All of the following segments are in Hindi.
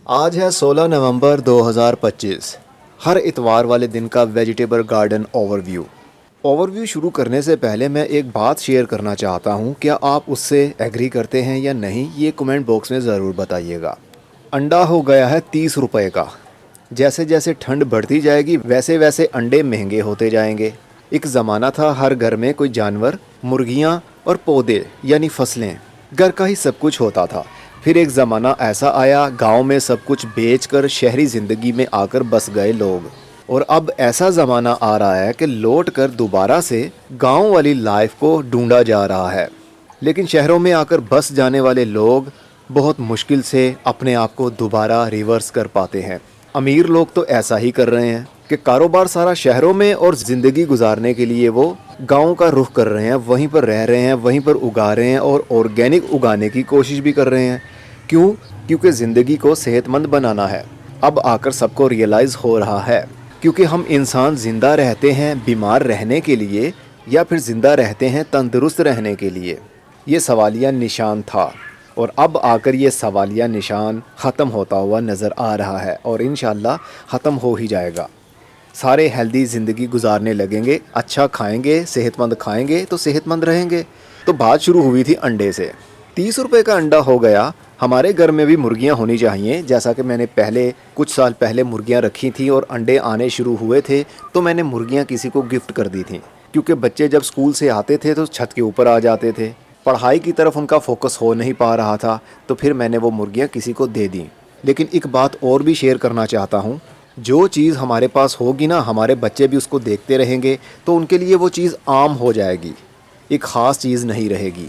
आज है 16 नवंबर 2025। हर इतवार वाले दिन का वेजिटेबल गार्डन ओवरव्यू शुरू करने से पहले मैं एक बात शेयर करना चाहता हूँ। क्या आप उससे एग्री करते हैं या नहीं, ये कमेंट बॉक्स में ज़रूर बताइएगा। अंडा हो गया है 30 रुपए का। जैसे जैसे ठंड बढ़ती जाएगी वैसे वैसे अंडे महंगे होते जाएंगे। एक ज़माना था हर घर में कोई जानवर, मुर्गियाँ और पौधे यानी फसलें, घर का ही सब कुछ होता था। फिर एक ज़माना ऐसा आया, गांव में सब कुछ बेचकर शहरी ज़िंदगी में आकर बस गए लोग। और अब ऐसा ज़माना आ रहा है कि लौट कर दोबारा से गांव वाली लाइफ को ढूंढा जा रहा है। लेकिन शहरों में आकर बस जाने वाले लोग बहुत मुश्किल से अपने आप को दोबारा रिवर्स कर पाते हैं। अमीर लोग तो ऐसा ही कर रहे हैं कि कारोबार सारा शहरों में और ज़िंदगी गुजारने के लिए वो गांव का रुख कर रहे हैं, वहीं पर रह रहे हैं, वहीं पर उगा रहे हैं और ऑर्गेनिक उगाने की कोशिश भी कर रहे हैं। क्यों? क्योंकि ज़िंदगी को सेहतमंद बनाना है। अब आकर सबको रियलाइज़ हो रहा है, क्योंकि हम इंसान ज़िंदा रहते हैं बीमार रहने के लिए या फिर ज़िंदा रहते हैं तंदुरुस्त रहने के लिए। ये सवालिया निशान था और अब आकर ये सवालिया निशान ख़त्म होता हुआ नज़र आ रहा है और इंशाल्लाह ख़त्म हो ही जाएगा। सारे हेल्दी ज़िंदगी गुजारने लगेंगे, अच्छा खाएंगे, सेहतमंद खाएंगे तो सेहतमंद रहेंगे। तो बात शुरू हुई थी अंडे से। 30 रुपए का अंडा हो गया। हमारे घर में भी मुर्गियां होनी चाहिए। जैसा कि मैंने पहले कुछ साल पहले मुर्गियां रखी थी और अंडे आने शुरू हुए थे तो मैंने मुर्गियां किसी को गिफ्ट कर दी थी, क्योंकि बच्चे जब स्कूल से आते थे तो छत के ऊपर आ जाते थे, पढ़ाई की तरफ उनका फोकस हो नहीं पा रहा था, तो फिर मैंने वो मुर्गियाँ किसी को दे दी। लेकिन एक बात और भी शेयर करना चाहता हूँ, जो चीज़ हमारे पास होगी ना, हमारे बच्चे भी उसको देखते रहेंगे तो उनके लिए वो चीज़ आम हो जाएगी, एक ख़ास चीज़ नहीं रहेगी।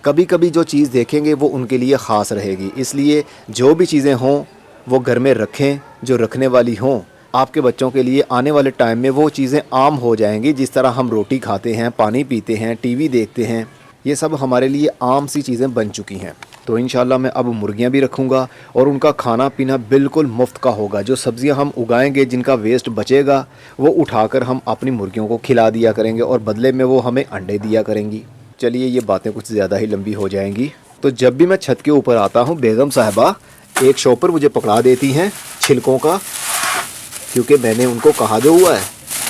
कभी कभी जो चीज़ देखेंगे वो उनके लिए ख़ास रहेगी। इसलिए जो भी चीज़ें हों वो घर में रखें, जो रखने वाली हों। आपके बच्चों के लिए आने वाले टाइम में वो चीज़ें आम हो जाएंगी। जिस तरह हम रोटी खाते हैं, पानी पीते हैं, टीवी देखते हैं, ये सब हमारे लिए आम सी चीज़ें बन चुकी हैं। तो इंशाल्लाह मैं अब मुर्गियाँ भी रखूँगा और उनका खाना पीना बिल्कुल मुफ्त का होगा। जो सब्ज़ियाँ हम उगाएंगे, जिनका वेस्ट बचेगा, वो उठाकर हम अपनी मुर्गियों को खिला दिया करेंगे और बदले में वो हमें अंडे दिया करेंगी। चलिए, ये बातें कुछ ज़्यादा ही लंबी हो जाएंगी। तो जब भी मैं छत के ऊपर आता हूँ, बेगम साहिबा एक शॉपर मुझे पकड़ा देती हैं छिलकों का, क्योंकि मैंने उनको कहा जो हुआ है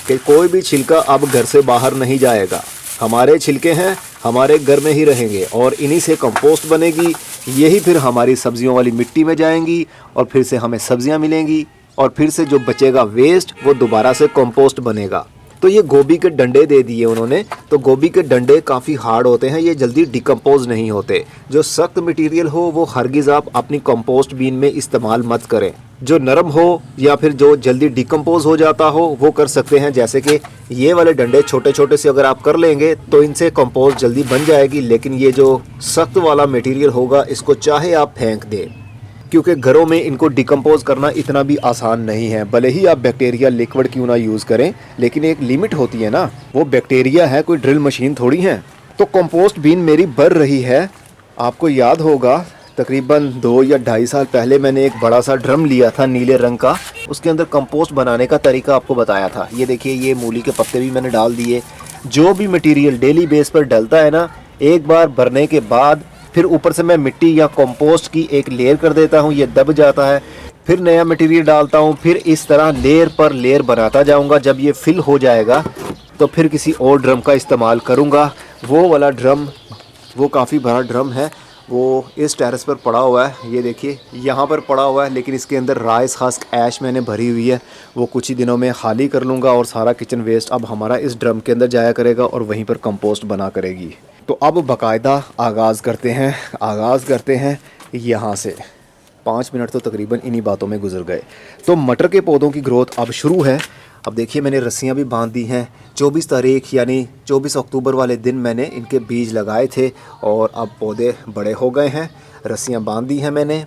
कि कोई भी छिलका अब घर से बाहर नहीं जाएगा। हमारे छिलके हैं, हमारे घर में ही रहेंगे और इन्हीं से कंपोस्ट बनेगी। यही फिर हमारी सब्जियों वाली मिट्टी में जाएंगी और फिर से हमें सब्जियां मिलेंगी और फिर से जो बचेगा वेस्ट वो दोबारा से कंपोस्ट बनेगा। तो ये गोभी के डंडे दे दिए उन्होंने। तो गोभी के डंडे काफ़ी हार्ड होते हैं, ये जल्दी डिकम्पोज नहीं होते। जो सख्त मटेरियल हो वो हरगिज़ आप अपनी कंपोस्ट बीन में इस्तेमाल मत करें। जो नरम हो या फिर जो जल्दी डिकम्पोज हो जाता हो वो कर सकते हैं। जैसे कि ये वाले डंडे छोटे छोटे से अगर आप कर लेंगे तो इनसे कंपोस्ट जल्दी बन जाएगी। लेकिन ये जो सख्त वाला मटेरियल होगा, इसको चाहे आप फेंक दें, क्योंकि घरों में इनको डिकम्पोज करना इतना भी आसान नहीं है। भले ही आप बैक्टीरिया लिक्विड क्यों ना यूज़ करें, लेकिन एक लिमिट होती है ना। वो बैक्टीरिया है, कोई ड्रिल मशीन थोड़ी है। तो कंपोस्ट बीन मेरी भर रही है। आपको याद होगा तकरीबन 2 या 2.5 साल पहले मैंने एक बड़ा सा ड्रम लिया था नीले रंग का, उसके अंदर कंपोस्ट बनाने का तरीका आपको बताया था। ये देखिए, ये मूली के पत्ते भी मैंने डाल दिए। जो भी मटेरियल डेली बेस पर डलता है ना, एक बार भरने के बाद फिर ऊपर से मैं मिट्टी या कंपोस्ट की एक लेयर कर देता हूँ, ये दब जाता है। फिर नया मटेरियल डालता हूँ, फिर इस तरह लेयर पर लेयर बनाता जाऊँगा। जब ये फिल हो जाएगा तो फिर किसी और ड्रम का इस्तेमाल करूँगा। वो वाला ड्रम, वो काफ़ी बड़ा ड्रम है, वो इस टेरेस पर पड़ा हुआ है। ये देखिए, यहाँ पर पड़ा हुआ है, लेकिन इसके अंदर राइस हस्क ऐश मैंने भरी हुई है। वो कुछ ही दिनों में खाली कर लूँगा और सारा किचन वेस्ट अब हमारा इस ड्रम के अंदर जाया करेगा और वहीं पर कंपोस्ट बना करेगी। तो अब बाकायदा आगाज़ करते हैं यहाँ से। 5 मिनट तो तकरीबन इन्हीं बातों में गुजर गए। तो मटर के पौधों की ग्रोथ अब शुरू है। अब देखिए, मैंने रस्सियाँ भी बांध दी हैं। 24 तारीख यानी 24 अक्टूबर वाले दिन मैंने इनके बीज लगाए थे और अब पौधे बड़े हो गए हैं। रस्सियाँ बांध दी हैं मैंने,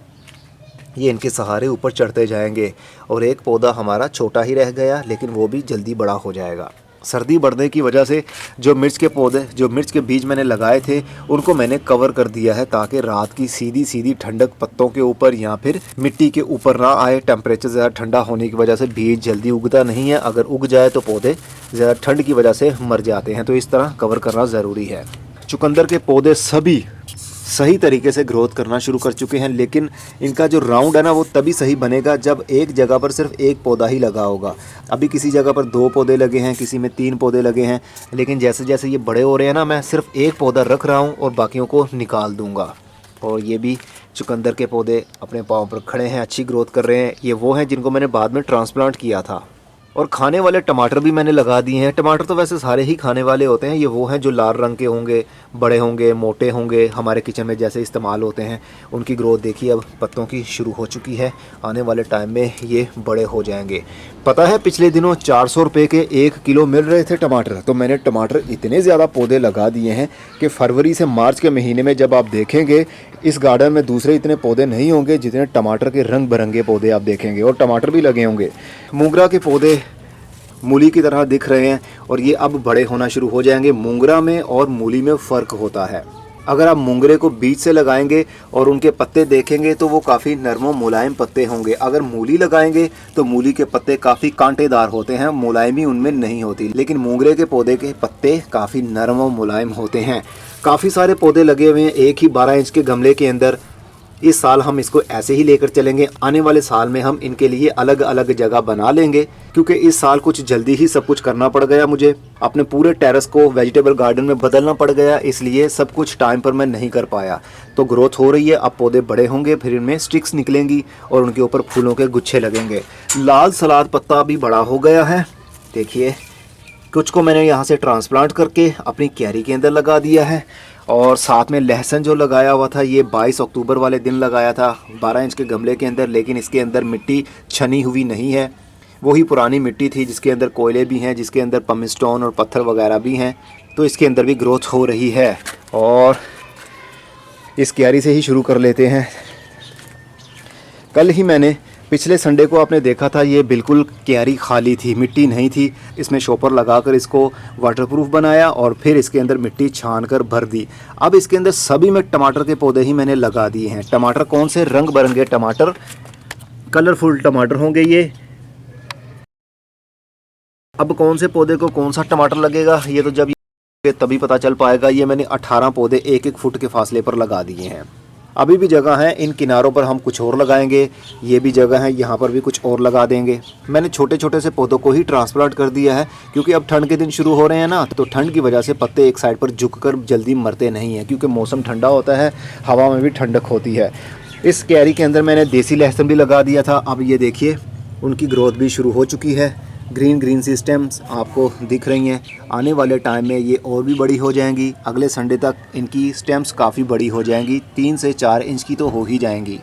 ये इनके सहारे ऊपर चढ़ते जाएंगे और एक पौधा हमारा छोटा ही रह गया, लेकिन वो भी जल्दी बड़ा हो जाएगा। सर्दी बढ़ने की वजह से जो मिर्च के बीज मैंने लगाए थे उनको मैंने कवर कर दिया है, ताकि रात की सीधी सीधी ठंडक पत्तों के ऊपर या फिर मिट्टी के ऊपर ना आए। टेम्परेचर ज़्यादा ठंडा होने की वजह से बीज जल्दी उगता नहीं है। अगर उग जाए तो पौधे ज़्यादा ठंड की वजह से मर जाते हैं। तो इस तरह कवर करना ज़रूरी है। चुकंदर के पौधे सभी सही तरीके से ग्रोथ करना शुरू कर चुके हैं, लेकिन इनका जो राउंड है ना वो तभी सही बनेगा जब एक जगह पर सिर्फ एक पौधा ही लगा होगा। अभी किसी जगह पर 2 पौधे लगे हैं, किसी में 3 पौधे लगे हैं, लेकिन जैसे जैसे ये बड़े हो रहे हैं ना, मैं सिर्फ एक पौधा रख रहा हूँ और बाकियों को निकाल दूँगा। और ये भी चुकंदर के पौधे अपने पाँव पर खड़े हैं, अच्छी ग्रोथ कर रहे हैं। ये वो हैं जिनको मैंने बाद में ट्रांसप्लांट किया था। और खाने वाले टमाटर भी मैंने लगा दिए हैं। टमाटर तो वैसे सारे ही खाने वाले होते हैं। ये वो हैं जो लाल रंग के होंगे, बड़े होंगे, मोटे होंगे, हमारे किचन में जैसे इस्तेमाल होते हैं। उनकी ग्रोथ देखिए अब पत्तों की शुरू हो चुकी है। आने वाले टाइम में ये बड़े हो जाएंगे। पता है पिछले दिनों 400 रुपये के 1 किलो मिल रहे थे टमाटर। तो मैंने टमाटर इतने ज़्यादा पौधे लगा दिए हैं कि फरवरी से मार्च के महीने में जब आप देखेंगे इस गार्डन में दूसरे इतने पौधे नहीं होंगे जितने टमाटर के रंग बिरंगे पौधे आप देखेंगे। और टमाटर भी लगे होंगे। मोगरा के पौधे मूली की तरह दिख रहे हैं और ये अब बड़े होना शुरू हो जाएंगे। मोगरा में और मूली में फ़र्क होता है। अगर आप मोगरे को बीच से लगाएंगे और उनके पत्ते देखेंगे तो वो काफ़ी नरम और मुलायम पत्ते होंगे। अगर मूली लगाएंगे तो मूली के पत्ते काफ़ी कांटेदार होते हैं, मुलायमी उनमें नहीं होती। लेकिन मोगरे के पौधे के पत्ते काफ़ी नरम और मुलायम होते हैं। काफ़ी सारे पौधे लगे हुए हैं एक ही 12 इंच के गमले के अंदर। इस साल हम इसको ऐसे ही लेकर चलेंगे। आने वाले साल में हम इनके लिए अलग अलग जगह बना लेंगे, क्योंकि इस साल कुछ जल्दी ही सब कुछ करना पड़ गया। मुझे अपने पूरे टेरेस को वेजिटेबल गार्डन में बदलना पड़ गया, इसलिए सब कुछ टाइम पर मैं नहीं कर पाया। तो ग्रोथ हो रही है, अब पौधे बड़े होंगे, फिर इनमें स्टिक्स निकलेंगी और उनके ऊपर फूलों के गुच्छे लगेंगे। लाल सलाद पत्ता भी बड़ा हो गया है। देखिए कुछ को मैंने यहाँ से ट्रांसप्लांट करके अपनी क्यारी के अंदर लगा दिया है। और साथ में लहसुन जो लगाया हुआ था ये 22 अक्टूबर वाले दिन लगाया था 12 इंच के गमले के अंदर, लेकिन इसके अंदर मिट्टी छनी हुई नहीं है। वही पुरानी मिट्टी थी जिसके अंदर कोयले भी हैं, जिसके अंदर पमिस्टोन और पत्थर वगैरह भी हैं। तो इसके अंदर भी ग्रोथ हो रही है। और इस क्यारी से ही शुरू कर लेते हैं। कल ही मैंने पिछले संडे को आपने देखा था ये बिल्कुल क्यारी खाली थी, मिट्टी नहीं थी। इसमें शॉपर लगाकर इसको वाटरप्रूफ बनाया और फिर इसके अंदर मिट्टी छान कर भर दी। अब इसके अंदर सभी में टमाटर के पौधे ही मैंने लगा दिए हैं। टमाटर कौन से, रंग बिरंगे टमाटर, कलरफुल टमाटर होंगे ये। अब कौन से पौधे को कौन सा टमाटर लगेगा ये तो जब ये तभी पता चल पाएगा। ये मैंने 18 पौधे 1-1 फुट के फासले पर लगा दिए हैं। अभी भी जगह है, इन किनारों पर हम कुछ और लगाएंगे। ये भी जगह है, यहाँ पर भी कुछ और लगा देंगे। मैंने छोटे छोटे से पौधों को ही ट्रांसप्लांट कर दिया है, क्योंकि अब ठंड के दिन शुरू हो रहे हैं ना, तो ठंड की वजह से पत्ते एक साइड पर झुककर जल्दी मरते नहीं हैं, क्योंकि मौसम ठंडा होता है, हवा में भी ठंडक होती है। इस क्यारी के अंदर मैंने देसी लहसुन भी लगा दिया था। अब ये देखिए उनकी ग्रोथ भी शुरू हो चुकी है। ग्रीन ग्रीन सी स्टेम्स आपको दिख रही हैं। आने वाले टाइम में ये और भी बड़ी हो जाएंगी। अगले संडे तक इनकी स्टेम्स काफ़ी बड़ी हो जाएंगी, 3 से 4 इंच की तो हो ही जाएंगी।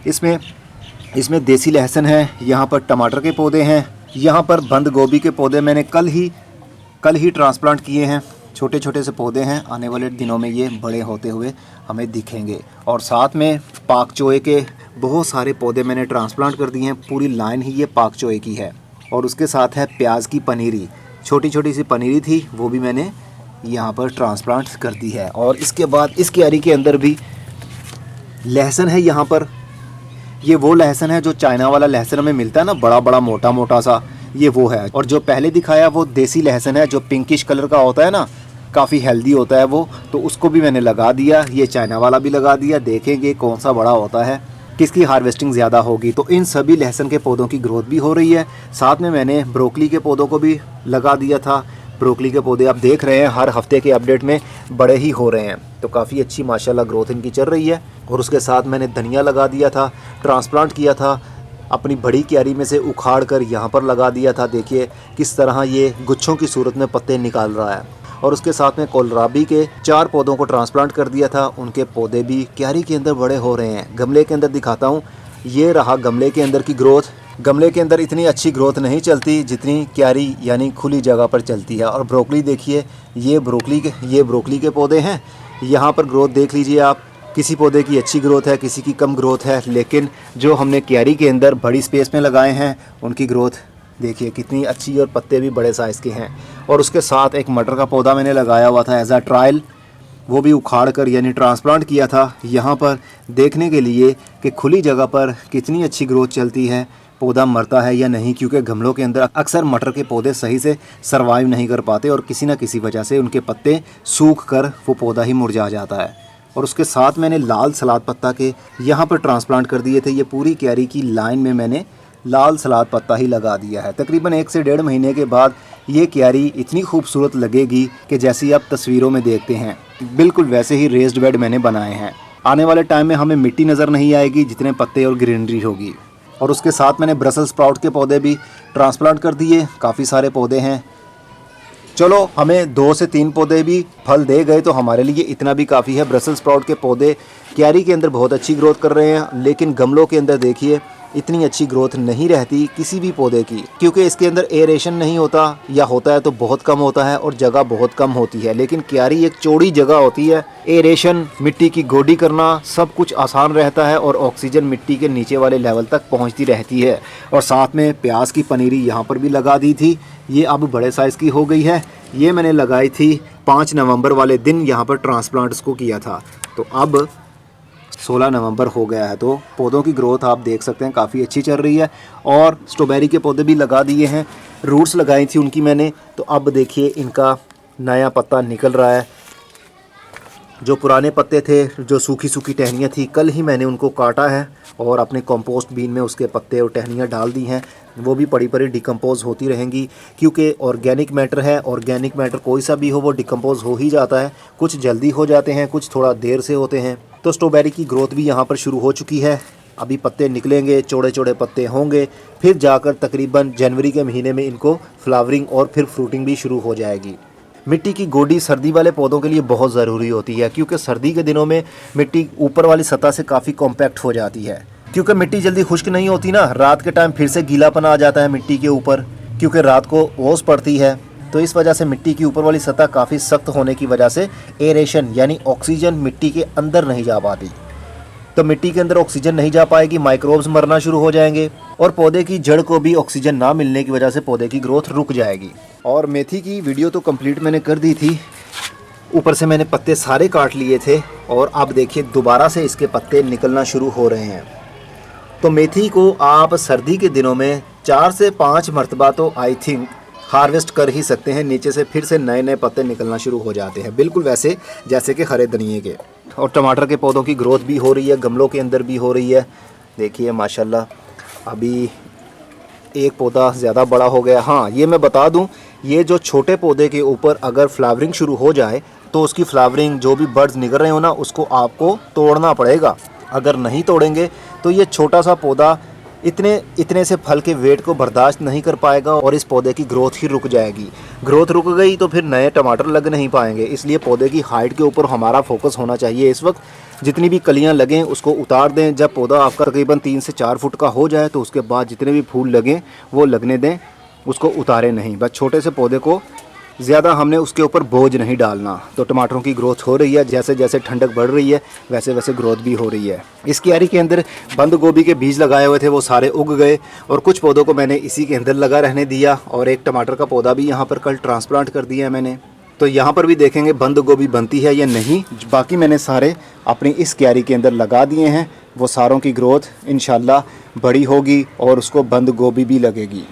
इसमें देसी लहसुन है, यहाँ पर टमाटर के पौधे हैं, यहाँ पर बंद गोभी के पौधे मैंने कल ही ट्रांसप्लांट किए हैं। छोटे छोटे से पौधे हैं, आने वाले दिनों में ये बड़े होते हुए हमें दिखेंगे। और साथ में पाक चोए के बहुत सारे पौधे मैंने ट्रांसप्लांट कर दिए हैं। पूरी लाइन ही ये पाक चोए की है। और उसके साथ है प्याज की पनीरी, छोटी छोटी सी पनीरी थी, वो भी मैंने यहाँ पर ट्रांसप्लांट कर दी है। और इसके बाद इस क्यारी के अंदर भी लहसुन है। यहाँ पर ये वो लहसुन है जो चाइना वाला लहसुन हमें मिलता है ना, बड़ा बड़ा मोटा मोटा सा, ये वो है। और जो पहले दिखाया वो देसी लहसुन है, जो पिंकिश कलर का होता है ना, काफ़ी हेल्दी होता है वो, तो उसको भी मैंने लगा दिया। ये चाइना वाला भी लगा दिया। देखेंगे कौन सा बड़ा होता है, किसकी हार्वेस्टिंग ज़्यादा होगी। तो इन सभी लहसुन के पौधों की ग्रोथ भी हो रही है। साथ में मैंने ब्रोकली के पौधों को भी लगा दिया था। ब्रोकली के पौधे आप देख रहे हैं हर हफ्ते के अपडेट में बड़े ही हो रहे हैं, तो काफ़ी अच्छी माशाल्लाह ग्रोथ इनकी चल रही है। और उसके साथ मैंने धनिया लगा दिया था, ट्रांसप्लांट किया था, अपनी बड़ी क्यारी में से उखाड़ कर यहाँ पर लगा दिया था। देखिए किस तरह ये गुच्छों की सूरत में पत्ते निकाल रहा है। और उसके साथ में कोलराबी के 4 पौधों को ट्रांसप्लांट कर दिया था। उनके पौधे भी क्यारी के अंदर बड़े हो रहे हैं। गमले के अंदर दिखाता हूँ, ये रहा गमले के अंदर की ग्रोथ। गमले के अंदर इतनी अच्छी ग्रोथ नहीं चलती जितनी क्यारी यानी खुली जगह पर चलती है। और ब्रोकली देखिए, ये ब्रोकली के पौधे हैं। यहाँ पर ग्रोथ देख लीजिए आप, किसी पौधे की अच्छी ग्रोथ है, किसी की कम ग्रोथ है। लेकिन जो हमने क्यारी के अंदर बड़ी स्पेस में लगाए हैं उनकी ग्रोथ देखिए कितनी अच्छी, और पत्ते भी बड़े साइज़ के हैं। और उसके साथ एक मटर का पौधा मैंने लगाया हुआ था एज अ ट्रायल, वो भी उखाड़ कर यानी ट्रांसप्लांट किया था यहाँ पर, देखने के लिए कि खुली जगह पर कितनी अच्छी ग्रोथ चलती है, पौधा मरता है या नहीं। क्योंकि गमलों के अंदर अक्सर मटर के पौधे सही से सर्वाइव नहीं कर पाते और किसी न किसी वजह से उनके पत्ते सूख कर वो पौधा ही मुरझा जाता है। और उसके साथ मैंने लाल सलाद पत्ता के यहाँ पर ट्रांसप्लांट कर दिए थे। ये पूरी क्यारी की लाइन में मैंने लाल सलाद पत्ता ही लगा दिया है। तकरीबन 1 से 1.5 महीने के बाद ये क्यारी इतनी खूबसूरत लगेगी कि जैसी आप तस्वीरों में देखते हैं, बिल्कुल वैसे ही रेस्ड बेड मैंने बनाए हैं। आने वाले टाइम में हमें मिट्टी नज़र नहीं आएगी जितने पत्ते और ग्रीनरी होगी। और उसके साथ मैंने ब्रसल स्प्राउट के पौधे भी ट्रांसप्लांट कर दिए, काफ़ी सारे पौधे हैं। चलो, हमें 2 से 3 पौधे भी फल दे गए तो हमारे लिए इतना भी काफ़ी है। ब्रसल स्प्राउट के पौधे क्यारी के अंदर बहुत अच्छी ग्रोथ कर रहे हैं, लेकिन गमलों के अंदर देखिए इतनी अच्छी ग्रोथ नहीं रहती किसी भी पौधे की, क्योंकि इसके अंदर एरेशन नहीं होता, या होता है तो बहुत कम होता है और जगह बहुत कम होती है। लेकिन क्यारी एक चौड़ी जगह होती है, एरेशन, मिट्टी की गोडी करना सब कुछ आसान रहता है और ऑक्सीजन मिट्टी के नीचे वाले लेवल तक पहुंचती रहती है। और साथ में प्याज की पनीरी यहाँ पर भी लगा दी थी, ये अब बड़े साइज़ की हो गई है। ये मैंने लगाई थी 5 नवंबर वाले दिन, यहाँ पर ट्रांसप्लांट इसको किया था, तो अब 16 नवंबर हो गया है। तो पौधों की ग्रोथ आप देख सकते हैं काफ़ी अच्छी चल रही है। और स्ट्रॉबेरी के पौधे भी लगा दिए हैं, रूट्स लगाई थी उनकी मैंने, तो अब देखिए इनका नया पत्ता निकल रहा है। जो पुराने पत्ते थे, जो सूखी सूखी टहनियाँ थी, कल ही मैंने उनको काटा है और अपने कंपोस्ट बीन में उसके पत्ते और टहनियाँ डाल दी हैं। वो भी पड़ी पड़ी डिकम्पोज होती रहेंगी, क्योंकि ऑर्गेनिक मैटर है। ऑर्गेनिक मैटर कोई सा भी हो वो डिकम्पोज हो ही जाता है, कुछ जल्दी हो जाते हैं, कुछ थोड़ा देर से होते हैं। तो स्ट्रॉबेरी की ग्रोथ भी यहाँ पर शुरू हो चुकी है। अभी पत्ते निकलेंगे, चौड़े चौड़े पत्ते होंगे, फिर जाकर तकरीबन जनवरी के महीने में इनको फ्लावरिंग और फिर फ्रूटिंग भी शुरू हो जाएगी। मिट्टी की गोडी सर्दी वाले पौधों के लिए बहुत ज़रूरी होती है, क्योंकि सर्दी के दिनों में मिट्टी ऊपर वाली सतह से काफ़ी कॉम्पैक्ट हो जाती है। क्योंकि मिट्टी जल्दी खुश्क नहीं होती ना, रात के टाइम फिर से गीलापन आ जाता है मिट्टी के ऊपर, क्योंकि रात को ओस पड़ती है। तो इस वजह से मिट्टी की ऊपर वाली सतह काफ़ी सख्त होने की वजह से एरेशन यानी ऑक्सीजन मिट्टी के अंदर नहीं जा पाती। तो मिट्टी के अंदर ऑक्सीजन नहीं जा पाएगी, माइक्रोब्स मरना शुरू हो जाएंगे और पौधे की जड़ को भी ऑक्सीजन ना मिलने की वजह से पौधे की ग्रोथ रुक जाएगी। और मेथी की वीडियो तो कंप्लीट मैंने कर दी थी, ऊपर से मैंने पत्ते सारे काट लिए थे और अब देखिए दोबारा से इसके पत्ते निकलना शुरू हो रहे हैं। तो मेथी को आप सर्दी के दिनों में 4 से 5 मरतबा तो आई थिंक हार्वेस्ट कर ही सकते हैं। नीचे से फिर से नए नए पत्ते निकलना शुरू हो जाते हैं, बिल्कुल वैसे जैसे कि हरे धनिए के। और टमाटर के पौधों की ग्रोथ भी हो रही है, गमलों के अंदर भी हो रही है। देखिए माशाल्लाह अभी एक पौधा ज़्यादा बड़ा हो गया। हाँ, ये मैं बता दूं, ये जो छोटे पौधे के ऊपर अगर फ्लावरिंग शुरू हो जाए तो उसकी फ्लावरिंग जो भी बर्ड्स निकल रहे हो ना, उसको आपको तोड़ना पड़ेगा। अगर नहीं तोड़ेंगे तो ये छोटा सा पौधा इतने से फल के वेट को बर्दाश्त नहीं कर पाएगा और इस पौधे की ग्रोथ ही रुक जाएगी। ग्रोथ रुक गई तो फिर नए टमाटर लग नहीं पाएंगे। इसलिए पौधे की हाइट के ऊपर हमारा फोकस होना चाहिए इस वक्त। जितनी भी कलियां लगें उसको उतार दें। जब पौधा आपका तकरीबन 3 से 4 फुट का हो जाए तो उसके बाद जितने भी फूल लगें वो लगने दें, उसको उतारें नहीं। बस छोटे से पौधे को ज़्यादा हमने उसके ऊपर बोझ नहीं डालना। तो टमाटरों की ग्रोथ हो रही है, जैसे जैसे ठंडक बढ़ रही है वैसे वैसे ग्रोथ भी हो रही है। इस क्यारी के अंदर बंद गोभी के बीज लगाए हुए थे, वो सारे उग गए और कुछ पौधों को मैंने इसी के अंदर लगा रहने दिया और एक टमाटर का पौधा भी यहाँ पर कल ट्रांसप्लांट कर दिया है मैंने। तो यहाँ पर भी देखेंगे बंद गोभी बनती है या नहीं। बाकी मैंने सारे अपनी इस क्यारी के अंदर लगा दिए हैं, वो सारों की ग्रोथ इंशाल्लाह बड़ी होगी और उसको बंद गोभी भी लगेगी।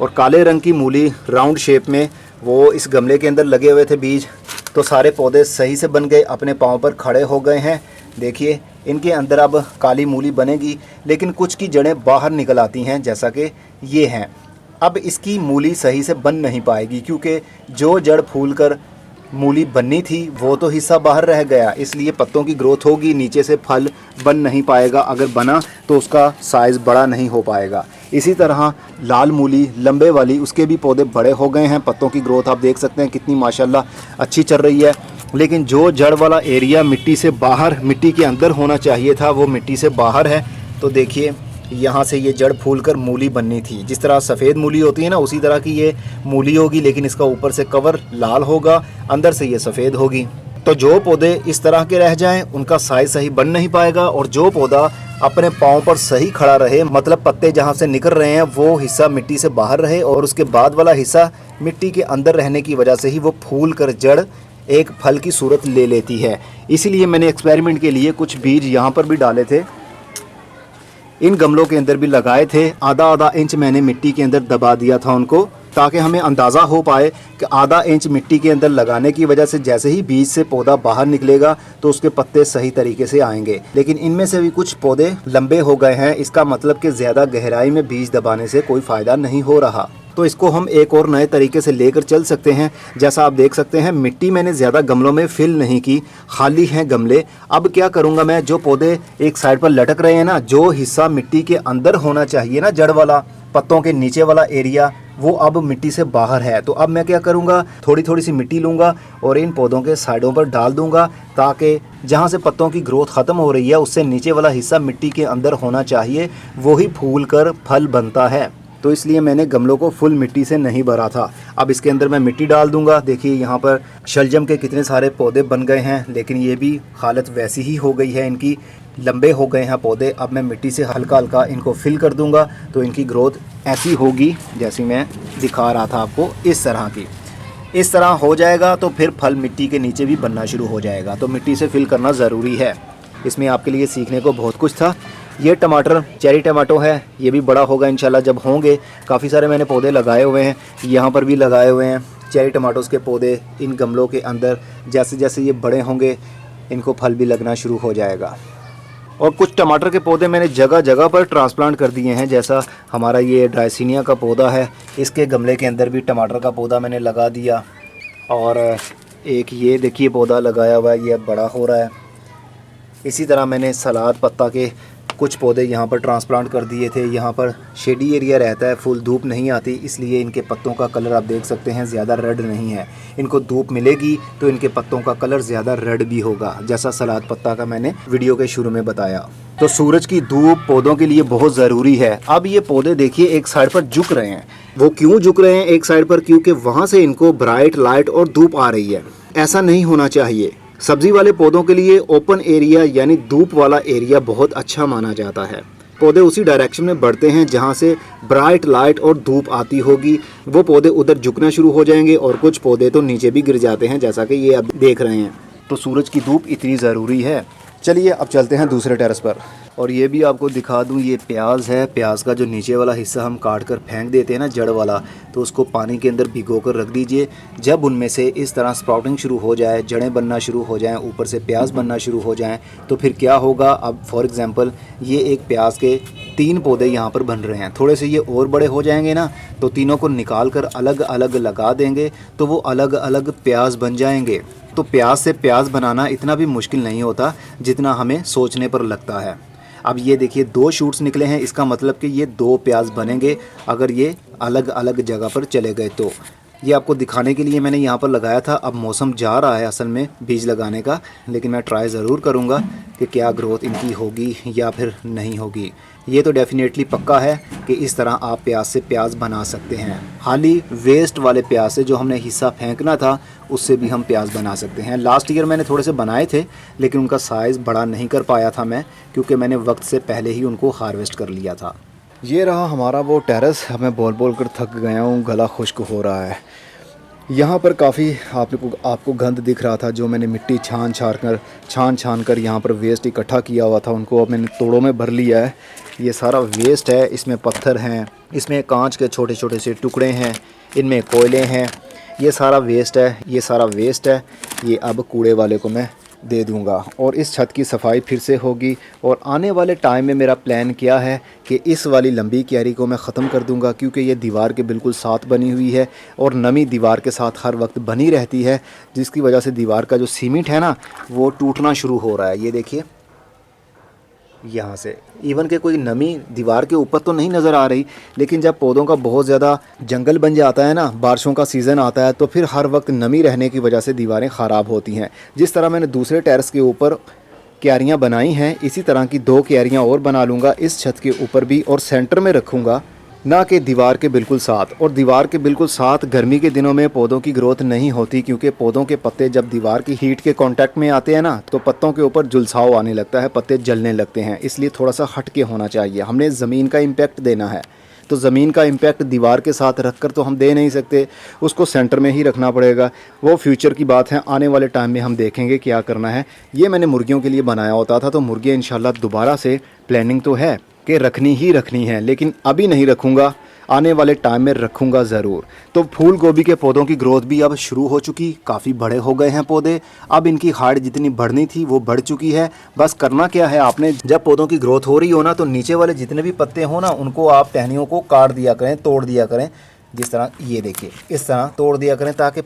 और काले रंग की मूली राउंड शेप में वो इस गमले के अंदर लगे हुए थे बीज, तो सारे पौधे सही से बन गए, अपने पाँव पर खड़े हो गए हैं। देखिए इनके अंदर अब काली मूली बनेगी, लेकिन कुछ की जड़ें बाहर निकल आती हैं जैसा कि ये हैं। अब इसकी मूली सही से बन नहीं पाएगी, क्योंकि जो जड़ फूल कर मूली बननी थी वो तो हिस्सा बाहर रह गया। इसलिए पत्तों की ग्रोथ होगी, नीचे से फल बन नहीं पाएगा। अगर बना तो उसका साइज़ बड़ा नहीं हो पाएगा। इसी तरह लाल मूली लंबे वाली, उसके भी पौधे बड़े हो गए हैं। पत्तों की ग्रोथ आप देख सकते हैं कितनी माशाल्लाह अच्छी चल रही है। लेकिन जो जड़ वाला एरिया मिट्टी से बाहर, मिट्टी के अंदर होना चाहिए था, वो मिट्टी से बाहर है। तो देखिए यहाँ से ये जड़ फूलकर मूली बननी थी। जिस तरह सफ़ेद मूली होती है ना, उसी तरह की ये मूली होगी, लेकिन इसका ऊपर से कवर लाल होगा, अंदर से ये सफ़ेद होगी। तो जो पौधे इस तरह के रह जाएं उनका साइज सही बन नहीं पाएगा, और जो पौधा अपने पाँव पर सही खड़ा रहे, मतलब पत्ते जहाँ से निकल रहे हैं वो हिस्सा मिट्टी से बाहर रहे और उसके बाद वाला हिस्सा मिट्टी के अंदर रहने की वजह से ही वो फूल कर जड़ एक फल की सूरत ले लेती है। इसीलिए मैंने एक्सपेरिमेंट के लिए कुछ बीज यहाँ पर भी डाले थे, इन गमलों के अंदर भी लगाए थे। आधा इंच मैंने मिट्टी के अंदर दबा दिया था उनको, ताकि हमें अंदाज़ा हो पाए कि आधा इंच मिट्टी के अंदर लगाने की वजह से जैसे ही बीज से पौधा बाहर निकलेगा तो उसके पत्ते सही तरीके से आएंगे। लेकिन इनमें से भी कुछ पौधे लंबे हो गए हैं, इसका मतलब कि ज़्यादा गहराई में बीज दबाने से कोई फ़ायदा नहीं हो रहा। तो इसको हम एक और नए तरीके से लेकर चल सकते हैं। जैसा आप देख सकते हैं मिट्टी मैंने ज़्यादा गमलों में फिल नहीं की, खाली हैं गमले। अब क्या करूँगा मैं, जो पौधे एक साइड पर लटक रहे हैं ना, जो हिस्सा मिट्टी के अंदर होना चाहिए ना, जड़ वाला, पत्तों के नीचे वाला एरिया, वो अब मिट्टी से बाहर है। तो अब मैं क्या करूँगा, थोड़ी थोड़ी सी मिट्टी लूँगा और इन पौधों के साइडों पर डाल दूँगा, ताकि जहाँ से पत्तों की ग्रोथ ख़त्म हो रही है उससे नीचे वाला हिस्सा मिट्टी के अंदर होना चाहिए, वही फूल कर फल बनता है। तो इसलिए मैंने गमलों को फुल मिट्टी से नहीं भरा था। अब इसके अंदर मैं मिट्टी डाल दूंगा। देखिए यहाँ पर शलजम के कितने सारे पौधे बन गए हैं, लेकिन ये भी हालत वैसी ही हो गई है इनकी, लंबे हो गए हैं पौधे। अब मैं मिट्टी से हल्का हल्का इनको फिल कर दूंगा तो इनकी ग्रोथ ऐसी होगी जैसी मैं दिखा रहा था आपको, इस तरह की। इस तरह हो जाएगा तो फिर फल मिट्टी के नीचे भी बनना शुरू हो जाएगा। तो मिट्टी से फिल करना ज़रूरी है। इसमें आपके लिए सीखने को बहुत कुछ था। ये टमाटर चेरी टमाटो है, ये भी बड़ा होगा इंशाल्लाह जब होंगे। काफ़ी सारे मैंने पौधे लगाए हुए हैं, यहाँ पर भी लगाए हुए हैं चेरी टमाटोस के पौधे इन गमलों के अंदर। जैसे जैसे ये बड़े होंगे इनको फल भी लगना शुरू हो जाएगा। और कुछ टमाटर के पौधे मैंने जगह जगह पर ट्रांसप्लांट कर दिए हैं। जैसा हमारा ये ड्राइसिनिया का पौधा है, इसके गमले के अंदर भी टमाटर का पौधा मैंने लगा दिया। और एक ये देखिए पौधा लगाया हुआ है, ये अब बड़ा हो रहा है। इसी तरह मैंने सलाद पत्ता के कुछ पौधे यहाँ पर ट्रांसप्लांट कर दिए थे। यहाँ पर शेडी एरिया रहता है, फुल धूप नहीं आती, इसलिए इनके पत्तों का कलर आप देख सकते हैं ज़्यादा रेड नहीं है। इनको धूप मिलेगी तो इनके पत्तों का कलर ज़्यादा रेड भी होगा, जैसा सलाद पत्ता का मैंने वीडियो के शुरू में बताया। तो सूरज की धूप पौधों के लिए बहुत ज़रूरी है। अब ये पौधे देखिए एक साइड पर झुक रहे हैं। वो क्यों झुक रहे हैं एक साइड पर? क्योंकि वहाँ से इनको ब्राइट लाइट और धूप आ रही है। ऐसा नहीं होना चाहिए। सब्जी वाले पौधों के लिए ओपन एरिया यानी धूप वाला एरिया बहुत अच्छा माना जाता है। पौधे उसी डायरेक्शन में बढ़ते हैं जहाँ से ब्राइट लाइट और धूप आती होगी, वो पौधे उधर झुकना शुरू हो जाएंगे। और कुछ पौधे तो नीचे भी गिर जाते हैं, जैसा कि ये अब देख रहे हैं। तो सूरज की धूप इतनी ज़रूरी है। चलिए अब चलते हैं दूसरे टेरेस पर। और ये भी आपको दिखा दूं, ये प्याज है। प्याज का जो नीचे वाला हिस्सा हम काट कर फेंक देते हैं ना, जड़ वाला, तो उसको पानी के अंदर भिगो कर रख दीजिए। जब उनमें से इस तरह स्प्राउटिंग शुरू हो जाए, जड़ें बनना शुरू हो जाएं, ऊपर से प्याज बनना शुरू हो जाएं, तो फिर क्या होगा, अब फॉर एग्ज़ाम्पल ये एक प्याज के 3 पौधे यहाँ पर बन रहे हैं। थोड़े से ये और बड़े हो जाएंगे ना, तो तीनों को निकाल कर अलग अलग लगा देंगे तो वो अलग अलग प्याज बन जाएंगे। तो प्याज से प्याज बनाना इतना भी मुश्किल नहीं होता जितना हमें सोचने पर लगता है। अब ये देखिए 2 शूट्स निकले हैं, इसका मतलब कि ये 2 प्याज बनेंगे अगर ये अलग अलग जगह पर चले गए तो। ये आपको दिखाने के लिए मैंने यहाँ पर लगाया था। अब मौसम जा रहा है असल में बीज लगाने का, लेकिन मैं ट्राई ज़रूर करूँगा कि क्या ग्रोथ इनकी होगी या फिर नहीं होगी। ये तो डेफिनेटली पक्का है कि इस तरह आप प्याज से प्याज बना सकते हैं। खाली वेस्ट वाले प्याज से, जो हमने हिस्सा फेंकना था, उससे भी हम प्याज बना सकते हैं। लास्ट ईयर मैंने थोड़े से बनाए थे, लेकिन उनका साइज़ बड़ा नहीं कर पाया था मैं, क्योंकि मैंने वक्त से पहले ही उनको हार्वेस्ट कर लिया था। ये रहा हमारा वो टेरेस। मैं बोल बोल कर थक गया हूँ, गला खुश्क हो रहा है। यहाँ पर काफ़ी आपको गंद दिख रहा था, जो मैंने मिट्टी छान कर यहाँ पर वेस्ट इकट्ठा किया हुआ था, उनको अब मैंने तोड़ों में भर लिया है। ये सारा वेस्ट है, इसमें पत्थर हैं, इसमें कांच के छोटे छोटे से टुकड़े हैं, इनमें कोयले हैं। ये सारा वेस्ट है। ये अब कूड़े वाले को मैं दे दूंगा और इस छत की सफाई फिर से होगी। और आने वाले टाइम में मेरा प्लान क्या है कि इस वाली लंबी क्यारी को मैं ख़त्म कर दूंगा, क्योंकि ये दीवार के बिल्कुल साथ बनी हुई है और नमी दीवार के साथ हर वक्त बनी रहती है, जिसकी वजह से दीवार का जो सीमेंट है ना, वो टूटना शुरू हो रहा है। ये देखिए यहाँ से इवन के कोई नमी दीवार के ऊपर तो नहीं नज़र आ रही, लेकिन जब पौधों का बहुत ज़्यादा जंगल बन जाता है ना, बारिशों का सीज़न आता है, तो फिर हर वक्त नमी रहने की वजह से दीवारें ख़राब होती हैं। जिस तरह मैंने दूसरे टेरेस के ऊपर क्यारियाँ बनाई हैं, इसी तरह की 2 क्यारियाँ और बना लूँगा इस छत के ऊपर भी, और सेंटर में रखूँगा, ना कि दीवार के बिल्कुल साथ। और दीवार के बिल्कुल साथ गर्मी के दिनों में पौधों की ग्रोथ नहीं होती, क्योंकि पौधों के पत्ते जब दीवार की हीट के कांटेक्ट में आते हैं ना, तो पत्तों के ऊपर झुलसाव आने लगता है, पत्ते जलने लगते हैं। इसलिए थोड़ा सा हट के होना चाहिए। हमने ज़मीन का इम्पैक्ट देना है, तो ज़मीन का इम्पैक्ट दीवार के साथ रख कर तो हम दे नहीं सकते, उसको सेंटर में ही रखना पड़ेगा। वो फ्यूचर की बात है, आने वाले टाइम में हम देखेंगे क्या करना है। ये मैंने मुर्गियों के लिए बनाया होता था, तो मुर्गियाँ इंशाल्लाह दोबारा से प्लानिंग तो है कि रखनी ही रखनी है, लेकिन अभी नहीं रखूँगा। आने वाले टाइम में रखूँगा ज़रूर। तो फूल गोभी के पौधों की ग्रोथ भी अब शुरू हो चुकी, काफ़ी बड़े हो गए हैं पौधे। अब इनकी हाइट जितनी बढ़नी थी वो बढ़ चुकी है। बस करना क्या है, आपने जब पौधों की ग्रोथ हो रही हो ना, तो नीचे वाले जितने भी पत्ते हो ना, उनको आप टहनियों को काट दिया करें, तोड़ दिया करें। जिस तरह ये देखिए, इस तरह तोड़ दिया करें, ताकि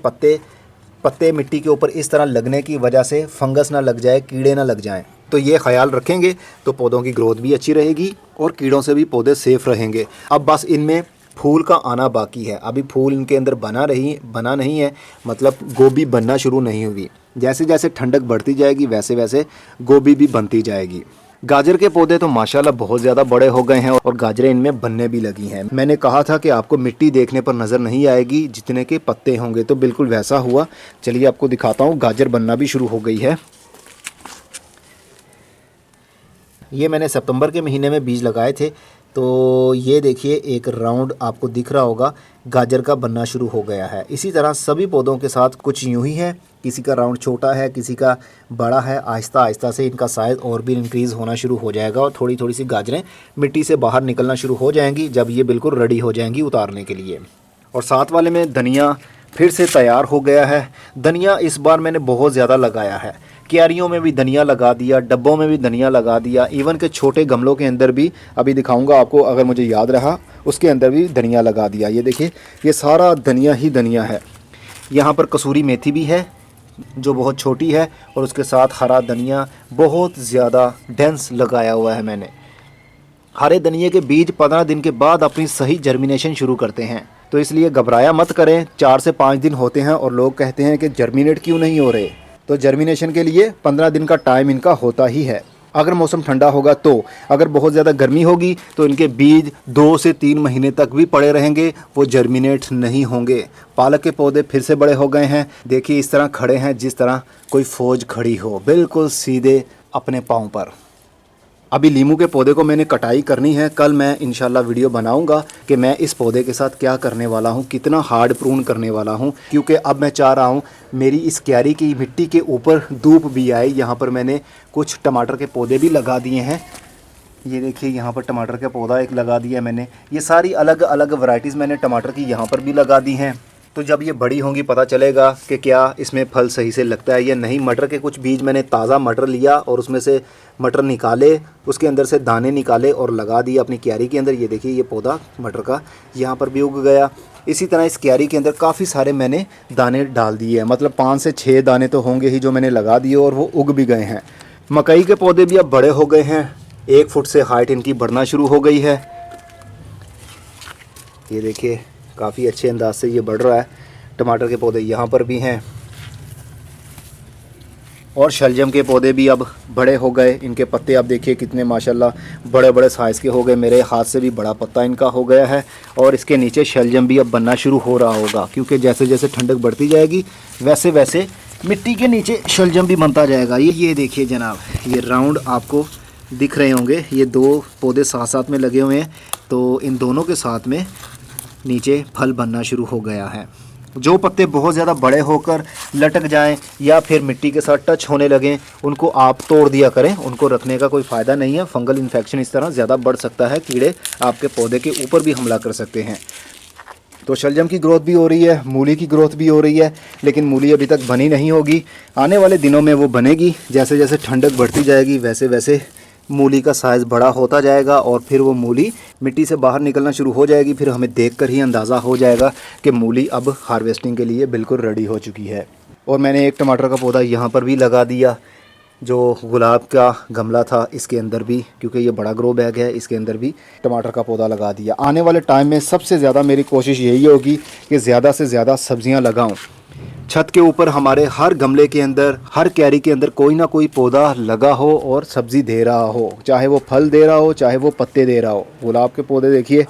पत्ते मिट्टी के ऊपर इस तरह लगने की वजह से फंगस ना लग जाए, कीड़े ना लग जाएं। तो ये ख्याल रखेंगे तो पौधों की ग्रोथ भी अच्छी रहेगी और कीड़ों से भी पौधे सेफ रहेंगे। अब बस इनमें फूल का आना बाकी है। अभी फूल इनके अंदर बना नहीं है, मतलब गोभी बनना शुरू नहीं हुई। जैसे जैसे ठंडक बढ़ती जाएगी वैसे वैसे गोभी भी बनती जाएगी। गाजर के पौधे तो माशाल्लाह बहुत ज़्यादा बड़े हो गए हैं और गाजरें इनमें बनने भी लगी हैं। मैंने कहा था कि आपको मिट्टी देखने पर नज़र नहीं आएगी जितने के पत्ते होंगे, तो बिल्कुल वैसा हुआ। चलिए आपको दिखाता हूँ, गाजर बनना भी शुरू हो गई है। ये मैंने सितंबर के महीने में बीज लगाए थे, तो ये देखिए एक राउंड आपको दिख रहा होगा, गाजर का बनना शुरू हो गया है। इसी तरह सभी पौधों के साथ कुछ यूं ही है, किसी का राउंड छोटा है, किसी का बड़ा है। आहिस्ता आहिस्ता से इनका साइज़ और भी इंक्रीज़ होना शुरू हो जाएगा और थोड़ी थोड़ी सी गाजरें मिट्टी से बाहर निकलना शुरू हो जाएंगी जब ये बिल्कुल रेडी हो जाएंगी उतारने के लिए। और साथ वाले में धनिया फिर से तैयार हो गया है। धनिया इस बार मैंने बहुत ज़्यादा लगाया है, क्यारियों में भी धनिया लगा दिया, डब्बों में भी धनिया लगा दिया, इवन के छोटे गमलों के अंदर भी, अभी दिखाऊंगा आपको अगर मुझे याद रहा, उसके अंदर भी धनिया लगा दिया। ये देखिए, ये सारा धनिया ही धनिया है। यहाँ पर कसूरी मेथी भी है जो बहुत छोटी है और उसके साथ हरा धनिया बहुत ज़्यादा डेंस लगाया हुआ है मैंने। हरे धनिए के बीज 15 दिन के बाद अपनी सही जर्मिनेशन शुरू करते हैं, तो इसलिए घबराया मत करें। 4 से 5 दिन होते हैं और लोग कहते हैं कि जर्मिनेट क्यों नहीं हो रहे, तो जर्मिनेशन के लिए 15 दिन का टाइम इनका होता ही है। अगर मौसम ठंडा होगा तो, अगर बहुत ज़्यादा गर्मी होगी तो इनके बीज 2 से 3 महीने तक भी पड़े रहेंगे, वो जर्मिनेट नहीं होंगे। पालक के पौधे फिर से बड़े हो गए हैं। देखिए इस तरह खड़े हैं जिस तरह कोई फ़ौज खड़ी हो, बिल्कुल सीधे अपने पाँव पर। अभी लीमू के पौधे को मैंने कटाई करनी है। कल मैं इंशाल्लाह वीडियो बनाऊंगा कि मैं इस पौधे के साथ क्या करने वाला हूं, कितना हार्ड प्रून करने वाला हूं, क्योंकि अब मैं चाह रहा हूं मेरी इस क्यारी की मिट्टी के ऊपर धूप भी आए। यहाँ पर मैंने कुछ टमाटर के पौधे भी लगा दिए हैं। ये देखिए यहाँ पर टमाटर का पौधा एक लगा दिया मैंने। ये सारी अलग अलग वैरायटीज़ मैंने टमाटर की यहाँ पर भी लगा दी हैं। तो जब ये बड़ी होंगी पता चलेगा कि क्या इसमें फल सही से लगता है या नहीं। मटर के कुछ बीज मैंने ताज़ा मटर लिया और उसमें से मटर निकाले, उसके अंदर से दाने निकाले और लगा दिए अपनी क्यारी के अंदर। ये देखिए ये पौधा मटर का यहाँ पर भी उग गया। इसी तरह इस क्यारी के अंदर काफ़ी सारे मैंने दाने डाल दिए हैं, मतलब 5 से 6 दाने तो होंगे ही जो मैंने लगा दिए और वो उग भी गए हैं। मकई के पौधे भी अब बड़े हो गए हैं, 1 फुट से हाइट इनकी बढ़ना शुरू हो गई है। ये देखिए काफ़ी अच्छे अंदाज से ये बढ़ रहा है। टमाटर के पौधे यहाँ पर भी हैं और शलजम के पौधे भी अब बड़े हो गए। इनके पत्ते आप देखिए कितने माशाल्लाह बड़े बड़े साइज़ के हो गए, मेरे हाथ से भी बड़ा पत्ता इनका हो गया है। और इसके नीचे शलजम भी अब बनना शुरू हो रहा होगा, क्योंकि जैसे जैसे ठंडक बढ़ती जाएगी वैसे वैसे मिट्टी के नीचे शलजम भी बनता जाएगा। ये देखिए जनाब, ये राउंड आपको दिख रहे होंगे, ये 2 पौधे साथ साथ में लगे हुए हैं, तो इन दोनों के साथ में नीचे फल बनना शुरू हो गया है। जो पत्ते बहुत ज़्यादा बड़े होकर लटक जाएं या फिर मिट्टी के साथ टच होने लगें, उनको आप तोड़ दिया करें, उनको रखने का कोई फ़ायदा नहीं है। फंगल इन्फेक्शन इस तरह ज़्यादा बढ़ सकता है, कीड़े आपके पौधे के ऊपर भी हमला कर सकते हैं। तो शलजम की ग्रोथ भी हो रही है, मूली की ग्रोथ भी हो रही है, लेकिन मूली अभी तक बनी नहीं होगी। आने वाले दिनों में वो बनेगी। जैसे जैसे ठंडक बढ़ती जाएगी वैसे वैसे मूली का साइज़ बड़ा होता जाएगा और फिर वो मूली मिट्टी से बाहर निकलना शुरू हो जाएगी। फिर हमें देखकर ही अंदाज़ा हो जाएगा कि मूली अब हार्वेस्टिंग के लिए बिल्कुल रेडी हो चुकी है। और मैंने एक टमाटर का पौधा यहाँ पर भी लगा दिया, जो गुलाब का गमला था इसके अंदर भी, क्योंकि ये बड़ा ग्रो बैग है, इसके अंदर भी टमाटर का पौधा लगा दिया। आने वाले टाइम में सबसे ज़्यादा मेरी कोशिश यही होगी कि ज़्यादा से ज़्यादा सब्ज़ियाँ लगाऊँ। छत के ऊपर हमारे हर गमले के अंदर, हर क्यारी के अंदर कोई ना कोई पौधा लगा हो और सब्ज़ी दे रहा हो, चाहे वो फल दे रहा हो चाहे वो पत्ते दे रहा हो। गुलाब के पौधे देखिए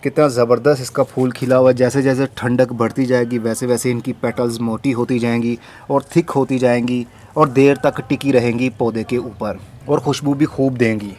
कितना ज़बरदस्त इसका फूल खिला हुआ। जैसे जैसे ठंडक बढ़ती जाएगी वैसे वैसे इनकी पेटल्स मोटी होती जाएंगी और थिक होती जाएंगी और देर तक टिकी रहेंगी पौधे के ऊपर और खुशबू भी खूब देंगी।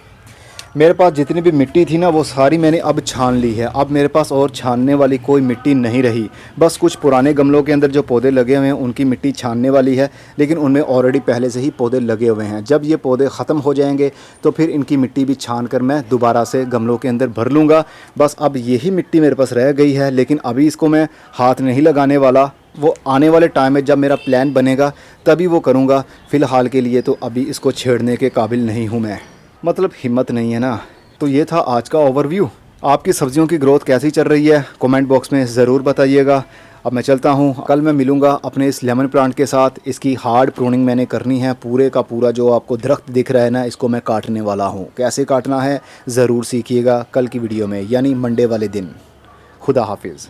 मेरे पास जितनी भी मिट्टी थी ना वो सारी मैंने अब छान ली है। अब मेरे पास और छानने वाली कोई मिट्टी नहीं रही। बस कुछ पुराने गमलों के अंदर जो पौधे लगे हुए हैं उनकी मिट्टी छानने वाली है, लेकिन उनमें ऑलरेडी पहले से ही पौधे लगे हुए हैं। जब ये पौधे ख़त्म हो जाएंगे तो फिर इनकी मिट्टी भी छान कर मैं दोबारा से गमलों के अंदर भर लूँगा। बस अब यही मिट्टी मेरे पास रह गई है, लेकिन अभी इसको मैं हाथ नहीं लगाने वाला। वो आने वाले टाइम में जब मेरा प्लान बनेगा तभी वो करूँगा। फ़िलहाल के लिए तो अभी इसको छेड़ने के काबिल नहीं हूँ मैं, मतलब हिम्मत नहीं है ना। तो ये था आज का ओवरव्यू। आपकी सब्जियों की ग्रोथ कैसी चल रही है कमेंट बॉक्स में ज़रूर बताइएगा। अब मैं चलता हूँ, कल मैं मिलूँगा अपने इस लेमन प्लांट के साथ। इसकी हार्ड प्रूनिंग मैंने करनी है। पूरे का पूरा जो आपको दरख्त दिख रहा है ना, इसको मैं काटने वाला हूँ। कैसे काटना है ज़रूर सीखिएगा कल की वीडियो में, यानी मंडे वाले दिन। खुदा हाफिज़।